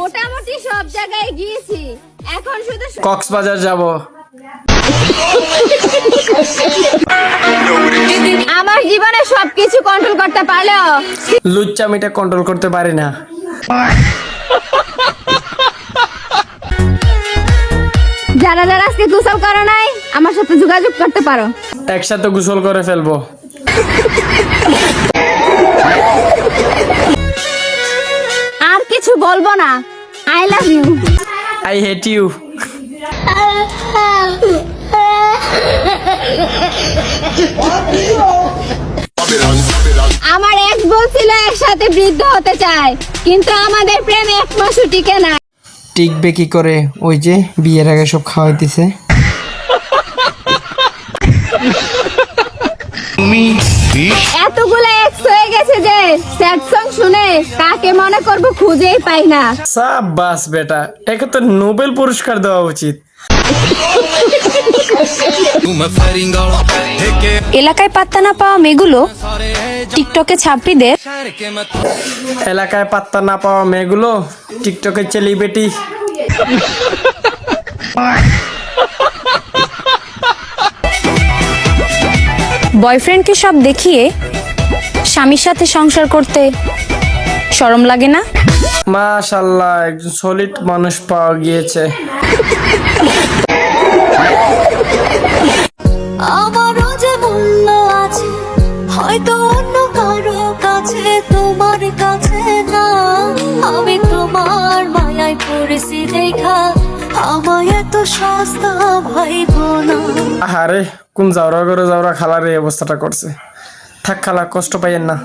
মোটামুটি সব জায়গায় গিয়েছি, এখন শুধু কক্সবাজার যাব। আমার জীবনে সবকিছু কন্ট্রোল করতে পারলেও লুচ্চামিটা কন্ট্রোল করতে পারি না। যারা যারা আজকে গোসল করো নাই আমার সাথে যোগাযোগ করতে পারো। একসাথে গোসল করে ফেলবো। আর কিছু বলবো না, I love you. I hate you. আমার এক্স বলছিল একসাথে বৃদ্ধ হতে চায়, কিন্তু আমাদের প্রেম এক মাসও টিকে না। টিকবে কি করে? ওই যে বিয়ের আগে সব খাওয়াইতেছে। এতগুলো এক্স হয়ে গেছে যে স্যাড সং শুনে কাকে মনে করব খুঁজেই পাই না। সাবাস বেটা, একে তো নোবেল পুরস্কার দেওয়া উচিত। এলাকায় পাত্তা না পাওয়া মেয়েগুলো টিকটকে ছাত্রীদের এলাকায় পাত্তা না পাওয়া মেয়েগুলো টিকটকে সেলিব্রিটি। বয়ফ্রেন্ডকে সব দেখিয়ে স্বামীর সাথে সংসার করতে শরম লাগে না? মাশাআল্লাহ, একজন সলিড মানুষ পাওয়া গিয়েছে। আমারও যে মূল্য আছে, হয়তো অন্য কারো কাছে, তোমার কাছে না। আমি তোমার মায়ায় পড়েছি দেখা, আমায় এত সস্তা ভাইবো না। আরে কোন যাওরা করে যাওরা খালার এই অবস্থাটা করছে। থাক খালা, কষ্ট পাইয়েন না।